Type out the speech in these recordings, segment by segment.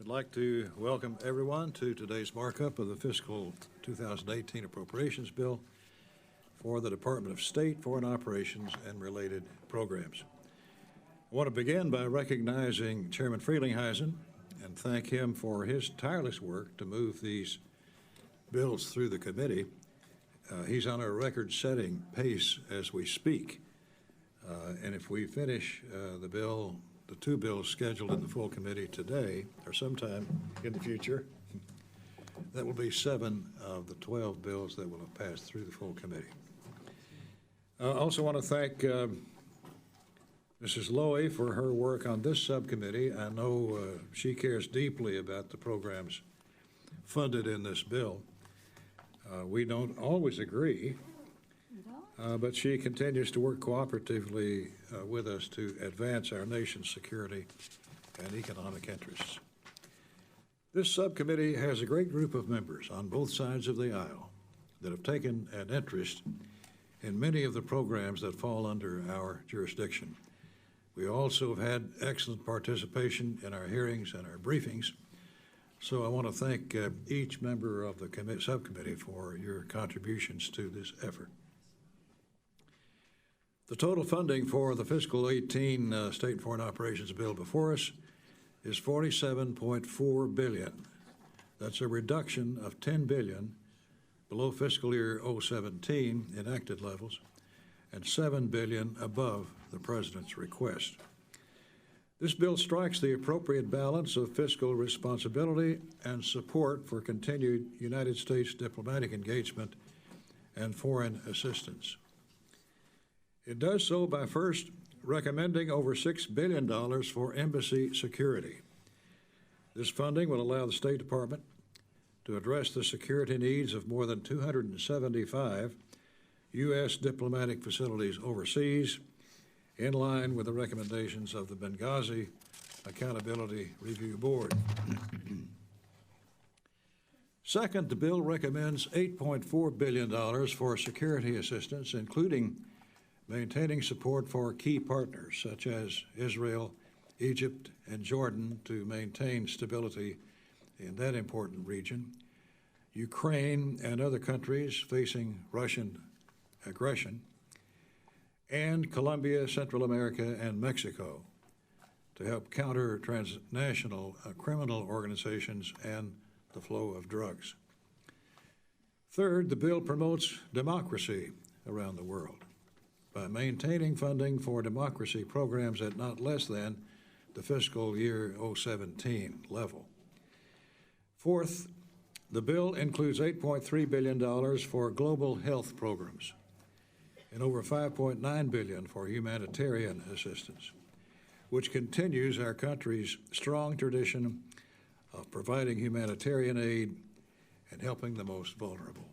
I'd like to welcome everyone to today's markup of the Fiscal 2018 Appropriations Bill for the Department of State, Foreign Operations, and related programs. I want to begin by recognizing Chairman Frelinghuysen and thank him for his tireless work to move these bills through the committee. He's on a record-setting pace as we speak. And if we finish the two bills scheduled in the full committee today or sometime in the future, that will be 7 of the 12 bills that will have passed through the full committee. I also want to thank Mrs. Lowy for her work on this subcommittee. I know she cares deeply about the programs funded in this bill. We don't always agree, but she continues to work cooperatively with us to advance our nation's security and economic interests. This subcommittee has a great group of members on both sides of the aisle that have taken an interest in many of the programs that fall under our jurisdiction. We also have had excellent participation in our hearings and our briefings. So I want to thank each member of the subcommittee for your contributions to this effort. The total funding for the fiscal 18 State and Foreign Operations bill before us is $47.4 billion. That's a reduction of $10 billion below fiscal year 017 enacted levels and $7 billion above the President's request. This bill strikes the appropriate balance of fiscal responsibility and support for continued United States diplomatic engagement and foreign assistance. It does so by first recommending over $6 billion for embassy security. This funding will allow the State Department to address the security needs of more than 275 U.S. diplomatic facilities overseas, in line with the recommendations of the Benghazi Accountability Review Board. Second, the bill recommends $8.4 billion for security assistance, including maintaining support for key partners such as Israel, Egypt, and Jordan to maintain stability in that important region, Ukraine and other countries facing Russian aggression, and Colombia, Central America, and Mexico to help counter transnational criminal organizations and the flow of drugs. Third, the bill promotes democracy around the world by maintaining funding for democracy programs at not less than the fiscal year 017 level. Fourth, the bill includes $8.3 billion for global health programs and over $5.9 billion for humanitarian assistance, which continues our country's strong tradition of providing humanitarian aid and helping the most vulnerable.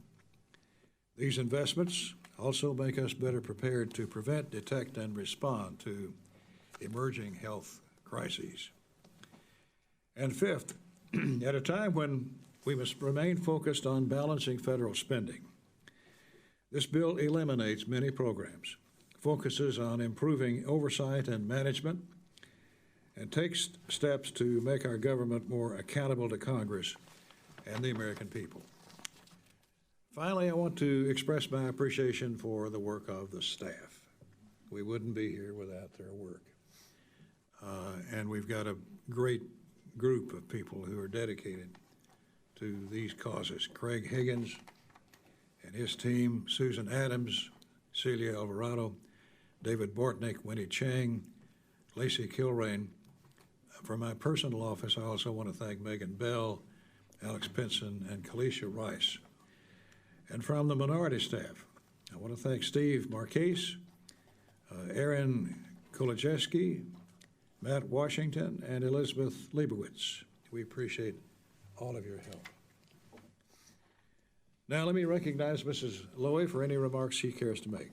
These investments also make us better prepared to prevent, detect, and respond to emerging health crises. And fifth, at a time when we must remain focused on balancing federal spending, this bill eliminates many programs, focuses on improving oversight and management, and takes steps to make our government more accountable to Congress and the American people. Finally, I want to express my appreciation for the work of the staff. We wouldn't be here without their work. And we've got a great group of people who are dedicated to these causes. Craig Higgins and his team, Susan Adams, Celia Alvarado, David Bortnick, Winnie Chang, Lacey Kilrain. For my personal office, I also want to thank Megan Bell, Alex Pinson, and Kalisha Rice. And from the minority staff, I want to thank Steve Marquez, Aaron Kolajeski, Matt Washington, and Elizabeth Leibowitz. We appreciate all of your help. Now let me recognize Mrs. Lowy for any remarks she cares to make.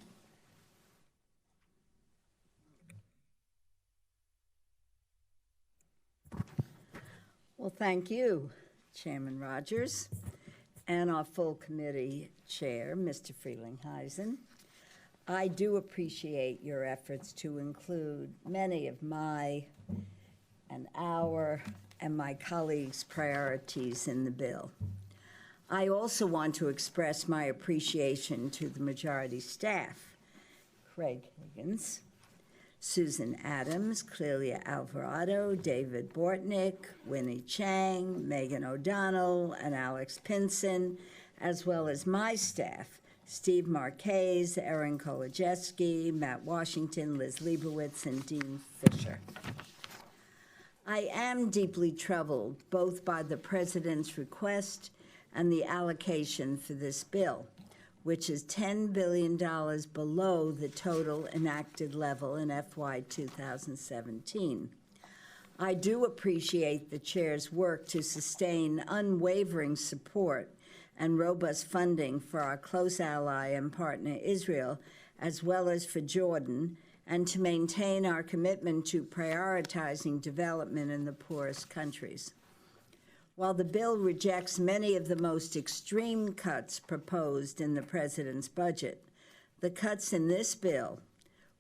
Well, thank you, Chairman Rogers, and our full committee chair, Mr. Frelinghuysen. I do appreciate your efforts to include many of my and our and my colleagues' priorities in the bill. I also want to express my appreciation to the majority staff, Craig Higgins, Susan Adams, Clelia Alvarado, David Bortnick, Winnie Chang, Megan O'Donnell, and Alex Pinson, as well as my staff, Steve Marquez, Erin Kolodziejski, Matt Washington, Liz Leibowitz, and Dean Fisher. I am deeply troubled both by the President's request and the allocation for this bill, which is $10 billion below the total enacted level in FY 2017. I do appreciate the Chair's work to sustain unwavering support and robust funding for our close ally and partner Israel, as well as for Jordan, and to maintain our commitment to prioritizing development in the poorest countries. While the bill rejects many of the most extreme cuts proposed in the President's budget, the cuts in this bill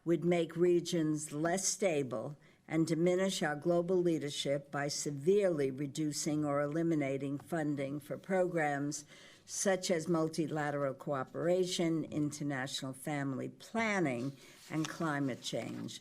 would make regions less stable and diminish our global leadership by severely reducing or eliminating funding for programs such as multilateral cooperation, international family planning, and climate change.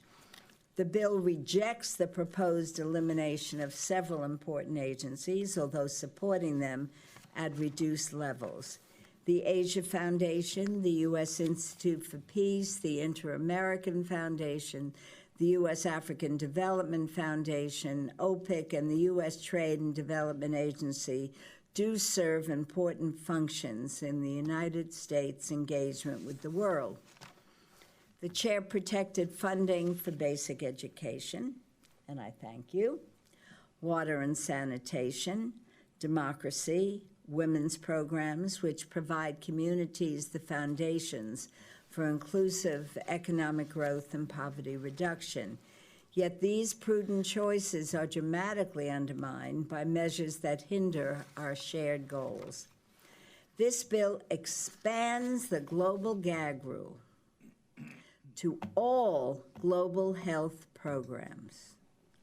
The bill rejects the proposed elimination of several important agencies, although supporting them at reduced levels. The Asia Foundation, the U.S. Institute for Peace, the Inter-American Foundation, the U.S. African Development Foundation, OPIC, and the U.S. Trade and Development Agency do serve important functions in the United States' engagement with the world. The Chair protected funding for basic education, and I thank you, water and sanitation, democracy, women's programs, which provide communities the foundations for inclusive economic growth and poverty reduction. Yet these prudent choices are dramatically undermined by measures that hinder our shared goals. This bill expands the global gag rule to all global health programs.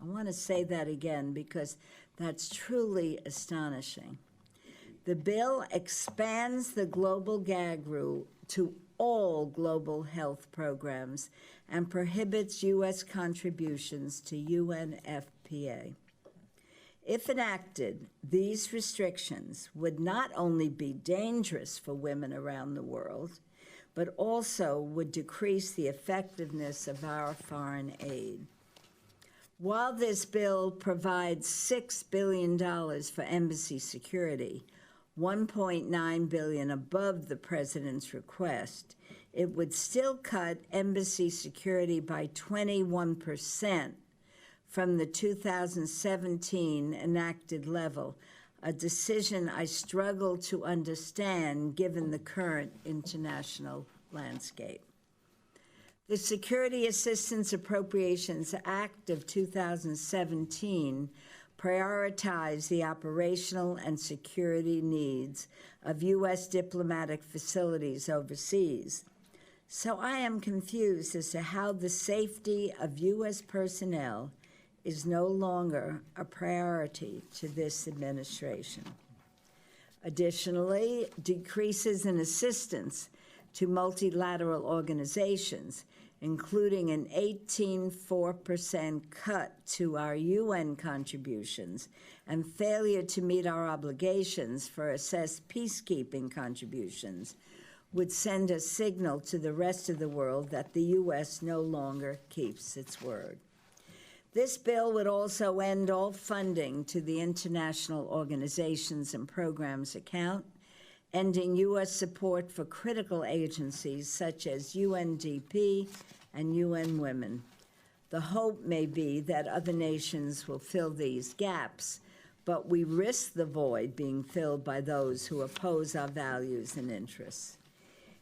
I want to say that again because that's truly astonishing. The bill expands the global gag rule to all global health programs and prohibits U.S. contributions to UNFPA. If enacted, these restrictions would not only be dangerous for women around the world, but also would decrease the effectiveness of our foreign aid. While this bill provides $6 billion for embassy security, $1.9 billion above the President's request, it would still cut embassy security by 21% from the 2017 enacted level, a decision I struggle to understand given the current international landscape. The Security Assistance Appropriations Act of 2017 prioritized the operational and security needs of U.S. diplomatic facilities overseas. So I am confused as to how the safety of U.S. personnel is no longer a priority to this administration. Additionally, decreases in assistance to multilateral organizations, including an 18.4% cut to our UN contributions and failure to meet our obligations for assessed peacekeeping contributions, would send a signal to the rest of the world that the U.S. no longer keeps its word. This bill would also end all funding to the International Organizations and Programs account, ending U.S. support for critical agencies such as UNDP and UN Women. The hope may be that other nations will fill these gaps, but we risk the void being filled by those who oppose our values and interests.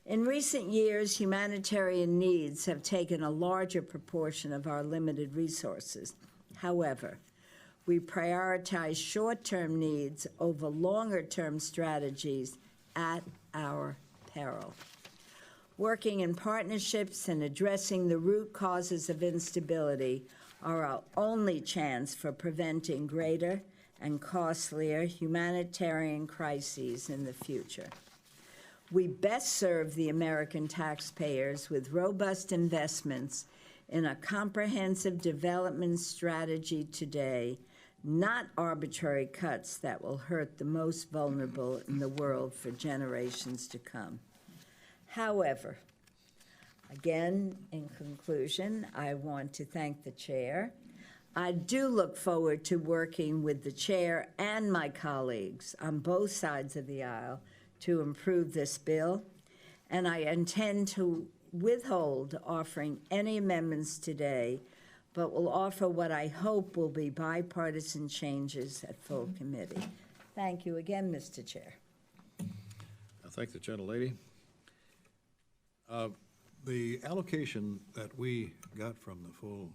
In recent years, humanitarian needs have taken a larger proportion of our limited resources. However, we prioritize short-term needs over longer-term strategies at our peril. Working in partnerships and addressing the root causes of instability are our only chance for preventing greater and costlier humanitarian crises in the future. We best serve the American taxpayers with robust investments in a comprehensive development strategy today, not arbitrary cuts that will hurt the most vulnerable in the world for generations to come. However, again, in conclusion, I want to thank the chair. I do look forward to working with the chair and my colleagues on both sides of the aisle to improve this bill, and I intend to withhold offering any amendments today, but will offer what I hope will be bipartisan changes at full committee. Thank you again, Mr. Chair. I thank the gentlelady. The allocation that we got from the full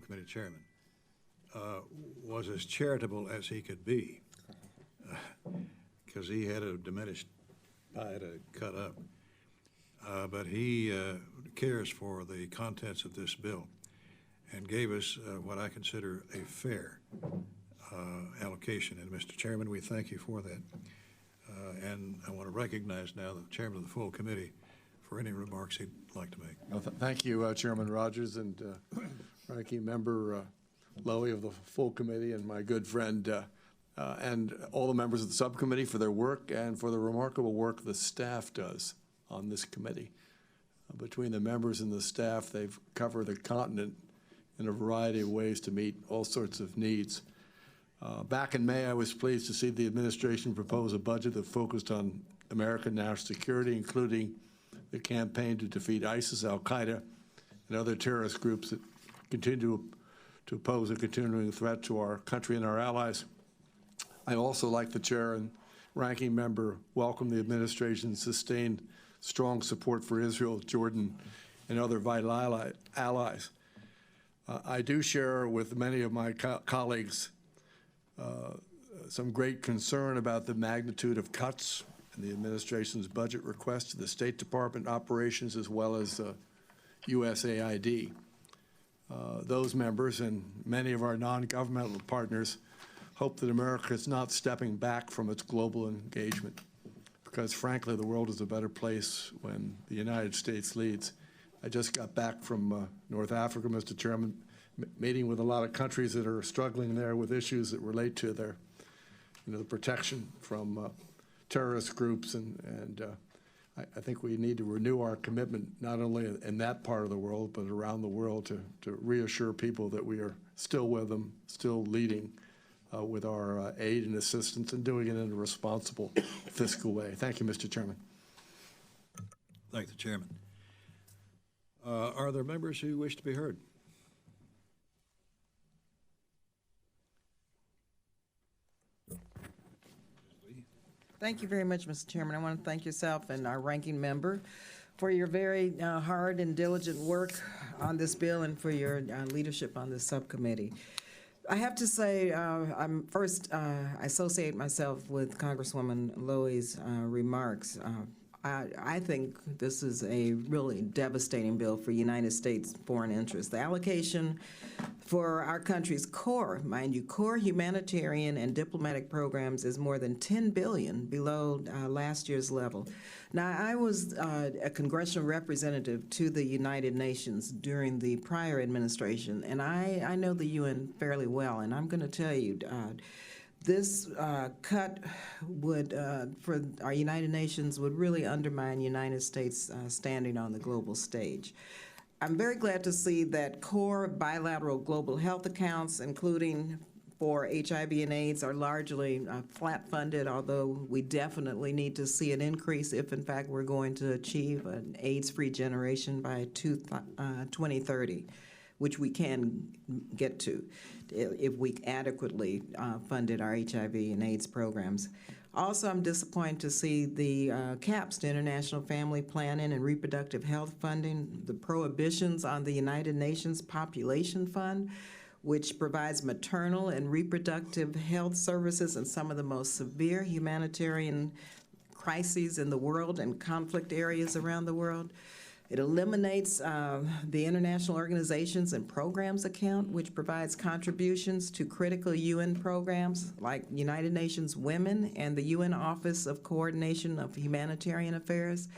committee chairman, was as charitable as he could be, because he had a diminished pie to cut up. But he cares for the contents of this bill and gave us what I consider a fair allocation. And Mr. Chairman, we thank you for that. And I want to recognize now the chairman of the full committee for any remarks he'd like to make. Well, thank you, Chairman Rogers, and Ranking Member Lowy of the full committee, and my good friend and all the members of the subcommittee for their work and for the remarkable work the staff does on this committee. Between the members and the staff, they've covered the continent in a variety of ways to meet all sorts of needs. Back in May, I was pleased to see the administration propose a budget that focused on American national security, including the campaign to defeat ISIS, Al-Qaeda, and other terrorist groups that continue to pose a continuing threat to our country and our allies. I also, like the chair and ranking member, welcome the administration's sustained strong support for Israel, Jordan, and other vital allies. I do share with many of my colleagues some great concern about the magnitude of cuts in the administration's budget request to the State Department operations as well as USAID. Those members and many of our non-governmental partners hope that America is not stepping back from its global engagement, because frankly the world is a better place when the United States leads. I just got back from North Africa, Mr. Chairman, meeting with a lot of countries that are struggling there with issues that relate to their, the protection from terrorist groups, and I think we need to renew our commitment not only in that part of the world but around the world to reassure people that we are still with them, still leading with our aid and assistance, and doing it in a responsible fiscal way. Thank you, Mr. Chairman. Thank the chairman. Are there members who wish to be heard? Thank you very much, Mr. Chairman. I want to thank yourself and our ranking member for your very hard and diligent work on this bill and for your leadership on this subcommittee. I have to say, I associate myself with Congresswoman Lowy's remarks. I think this is a really devastating bill for United States foreign interests. The allocation for our country's core, mind you, core humanitarian and diplomatic programs is more than $10 billion below last year's level. Now, I was a congressional representative to the United Nations during the prior administration, and I know the UN fairly well, and I'm going to tell you, this cut would, for our United Nations, would really undermine United States standing on the global stage. I'm very glad to see that core bilateral global health accounts, including for HIV and AIDS, are largely flat funded, although we definitely need to see an increase if, in fact, we're going to achieve an AIDS-free generation by 2030, which we can get to if we adequately funded our HIV and AIDS programs. Also, I'm disappointed to see the caps to international family planning and reproductive health funding, the prohibitions on the United Nations Population Fund, which provides maternal and reproductive health services in some of the most severe humanitarian crises in the world and conflict areas around the world. It eliminates the International Organizations and Programs account, which provides contributions to critical UN programs like United Nations Women and the UN Office of Coordination of Humanitarian Affairs.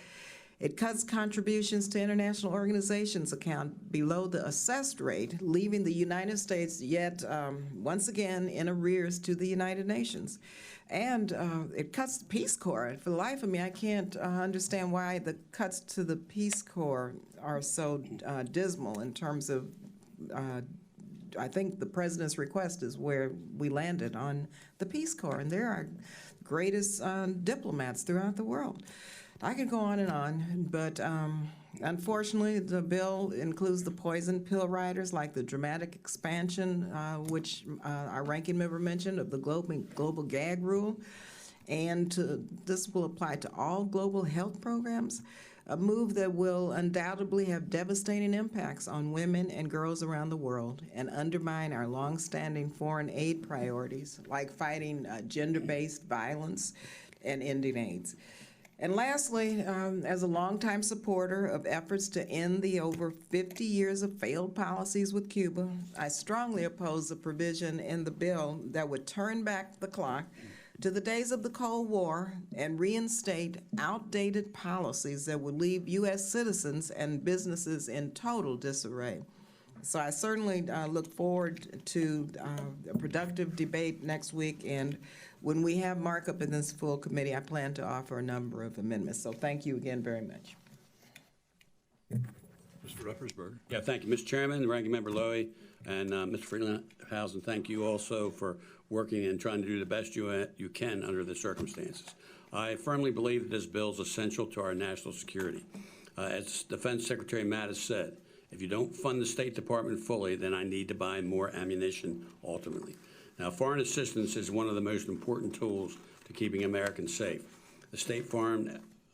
It cuts contributions to international organizations account below the assessed rate, leaving the United States yet once again in arrears to the United Nations. And it cuts the Peace Corps. For the life of me, I can't understand why the cuts to the Peace Corps are so dismal in terms of, I think the President's request is where we landed on the Peace Corps, and they're our greatest diplomats throughout the world. I could go on, but unfortunately, the bill includes the poison pill riders, like the dramatic expansion, which our ranking member mentioned, of the global gag rule, and this will apply to all global health programs, a move that will undoubtedly have devastating impacts on women and girls around the world and undermine our longstanding foreign aid priorities, like fighting gender-based violence and ending AIDS. And lastly, as a longtime supporter of efforts to end the over 50 years of failed policies with Cuba, I strongly oppose the provision in the bill that would turn back the clock to the days of the Cold War and reinstate outdated policies that would leave U.S. citizens and businesses in total disarray. So I certainly look forward to a productive debate next week, and when we have markup in this full committee, I plan to offer a number of amendments. So thank you again very much. Mr. Ruppersberger. Yeah, thank you, Mr. Chairman, Ranking Member Lowy, and Mr. Freelandhausen. Thank you also for working and trying to do the best you can under the circumstances. I firmly believe that this bill is essential to our national security. As Defense Secretary Mattis said, if you don't fund the State Department fully, then I need to buy more ammunition ultimately. Now, foreign assistance is one of the most important tools to keeping Americans safe. The State Farm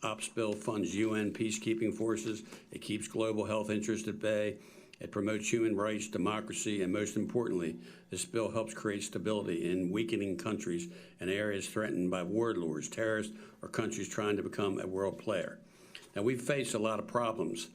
Ops Bill funds UN peacekeeping forces. It keeps global health interests at bay. It promotes human rights, democracy, and most importantly, this bill helps create stability in weakening countries and areas threatened by warlords, terrorists, or countries trying to become a world player. Now, we've faced a lot of problems.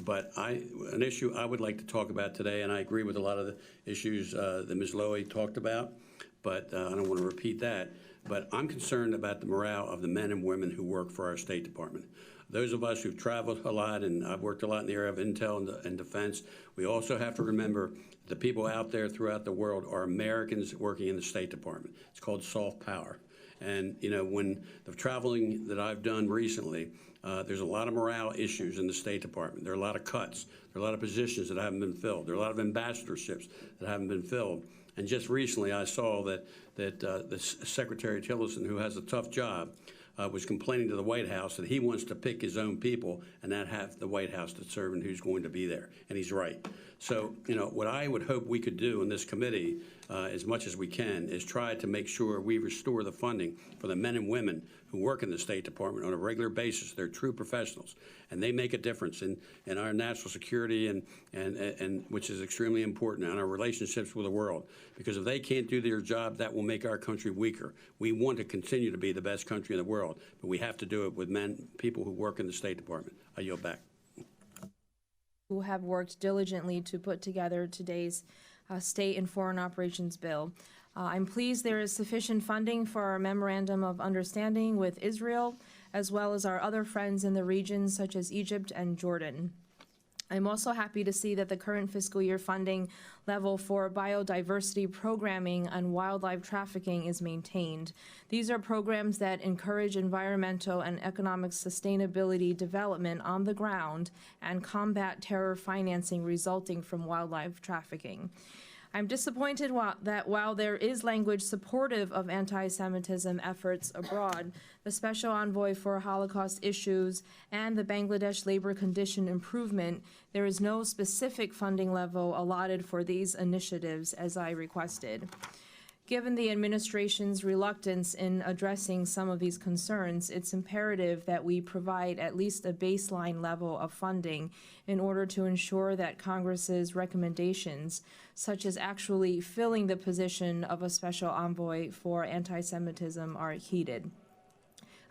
But an issue I would like to talk about today, and I agree with a lot of the issues that Ms. Lowy talked about, but I don't want to repeat that. But I'm concerned about the morale of the men and women who work for our State Department. Those of us who've traveled a lot, and I've worked a lot in the area of intel and defense, we also have to remember the people out there throughout the world are Americans working in the State Department. It's called soft power. And, you know, when the traveling that I've done recently, there's a lot of morale issues in the State Department. There are a lot of cuts. There are a lot of positions that haven't been filled. There are a lot of ambassadorships that haven't been filled. And just recently I saw that the Secretary Tillerson, who has a tough job, was complaining to the White House that he wants to pick his own people and not have the White House determine who's going to be there. And he's right. So, you know, what I would hope we could do in this committee, as much as we can, is try to make sure we restore the funding for the men and women who work in the State Department on a regular basis. They're true professionals, and they make a difference in our national security and which is extremely important, and our relationships with the world. Because if they can't do their job, that will make our country weaker. We want to continue to be the best country in the world, but we have to do it with people who work in the State Department. I yield back. Who have worked diligently to put together today's State and Foreign Operations Bill. I'm pleased there is sufficient funding for our Memorandum of Understanding with Israel, as well as our other friends in the region, such as Egypt and Jordan. I'm also happy to see that the current fiscal year funding level for biodiversity programming and wildlife trafficking is maintained. These are programs that encourage environmental and economic sustainability development on the ground and combat terror financing resulting from wildlife trafficking. I'm disappointed that while there is language supportive of anti-Semitism efforts abroad, the Special Envoy for Holocaust Issues and the Bangladesh Labor Condition Improvement, there is no specific funding level allotted for these initiatives as I requested. Given the administration's reluctance in addressing some of these concerns, it's imperative that we provide at least a baseline level of funding in order to ensure that Congress's recommendations, such as actually filling the position of a special envoy for anti-Semitism, are heeded.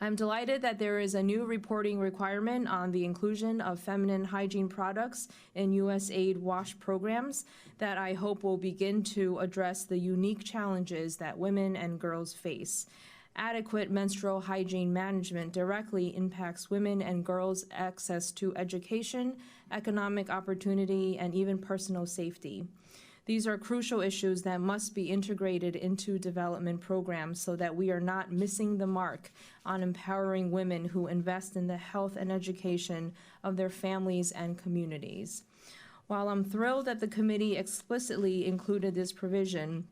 I'm delighted that there is a new reporting requirement on the inclusion of feminine hygiene products in USAID WASH programs that I hope will begin to address the unique challenges that women and girls face. Adequate menstrual hygiene management directly impacts women and girls' access to education, economic opportunity, and even personal safety. These are crucial issues that must be integrated into development programs so that we are not missing the mark on empowering women who invest in the health and education of their families and communities. While I'm thrilled that the committee explicitly included this provision,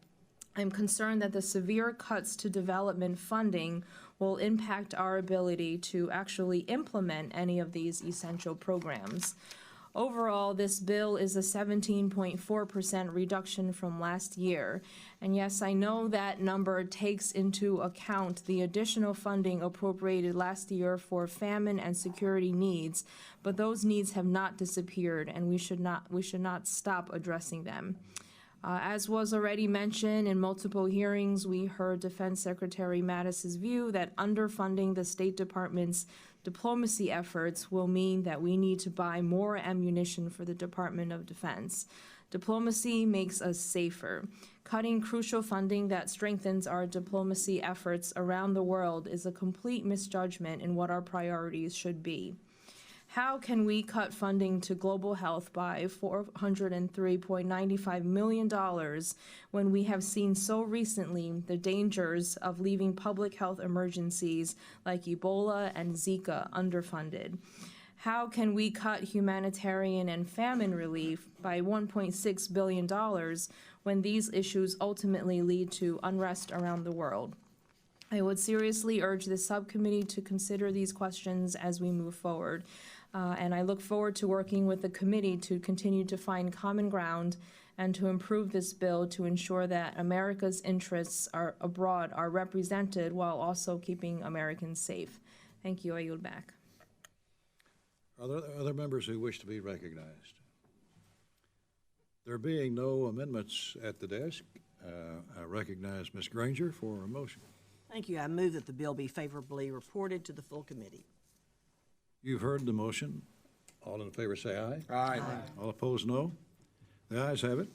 I'm concerned that the severe cuts to development funding will impact our ability to actually implement any of these essential programs. Overall, this bill is a 17.4% reduction from last year. And yes, I know that number takes into account the additional funding appropriated last year for famine and security needs, but those needs have not disappeared, and we should not stop addressing them. As was already mentioned in multiple hearings, we heard Defense Secretary Mattis's view that underfunding the State Department's diplomacy efforts will mean that we need to buy more ammunition for the Department of Defense. Diplomacy makes us safer. Cutting crucial funding that strengthens our diplomacy efforts around the world is a complete misjudgment in what our priorities should be. How can we cut funding to global health by $403.95 million when we have seen so recently the dangers of leaving public health emergencies like Ebola and Zika underfunded? How can we cut humanitarian and famine relief by $1.6 billion when these issues ultimately lead to unrest around the world? I would seriously urge the subcommittee to consider these questions as we move forward. And I look forward to working with the committee to continue to find common ground and to improve this bill to ensure that America's interests abroad are represented while also keeping Americans safe. Thank you. I yield back. Are there other members who wish to be recognized? There being no amendments at the desk, I recognize Ms. Granger for a motion. Thank you. I move that the bill be favorably reported to the full committee. You've heard the motion. All in favor say aye. Aye. All opposed, no. The ayes have it.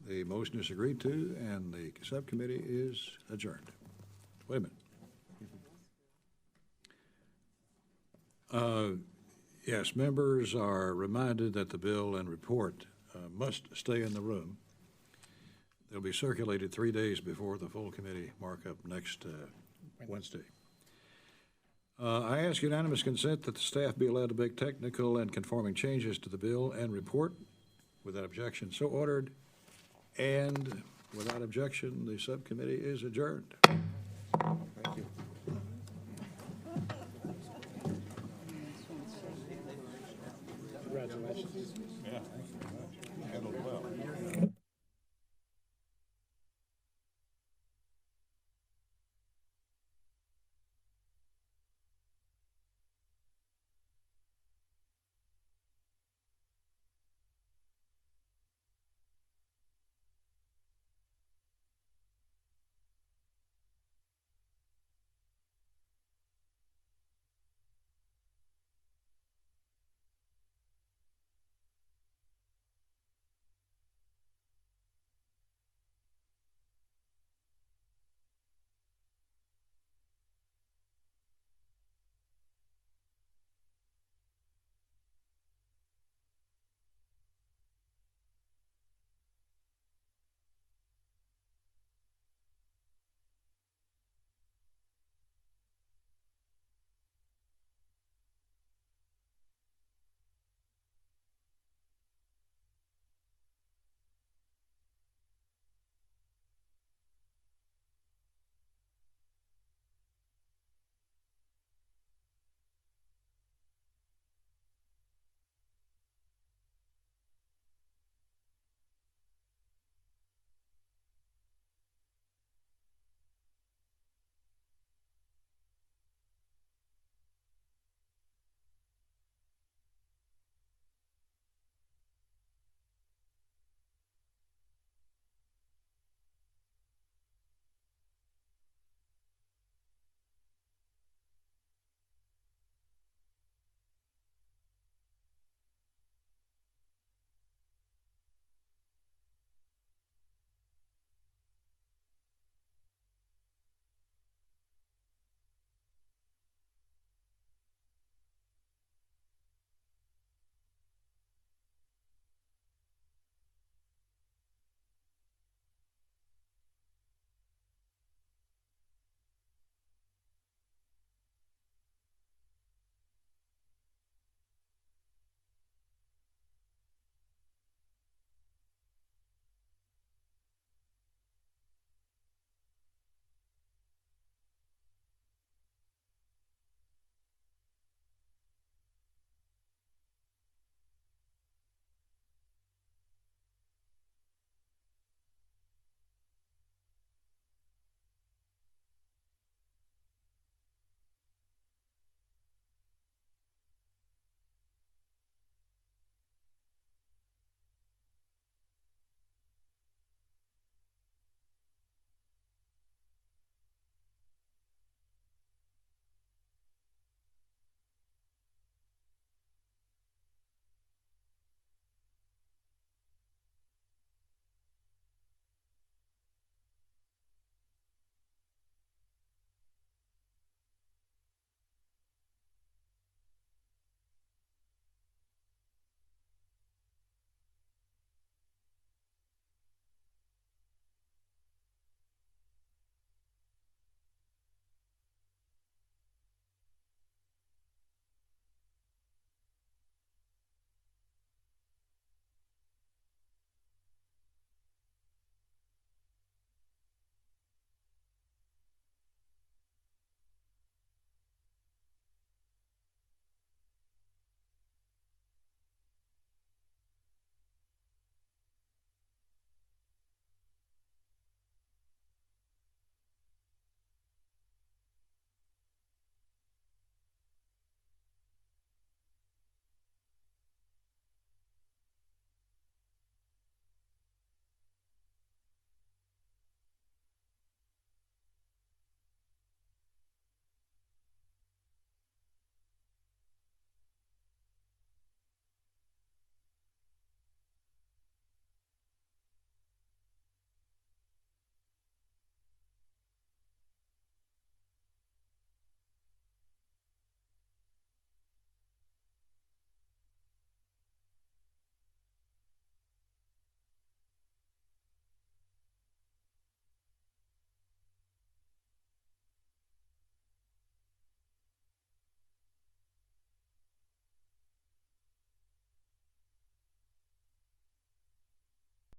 The motion is agreed to, and the subcommittee is adjourned. Wait a minute. Yes, members are reminded that the bill and report must stay in the room. They'll be circulated 3 days before the full committee markup next Wednesday. I ask unanimous consent that the staff be allowed to make technical and conforming changes to the bill and report. Without objection, so ordered. And without objection, the subcommittee is adjourned.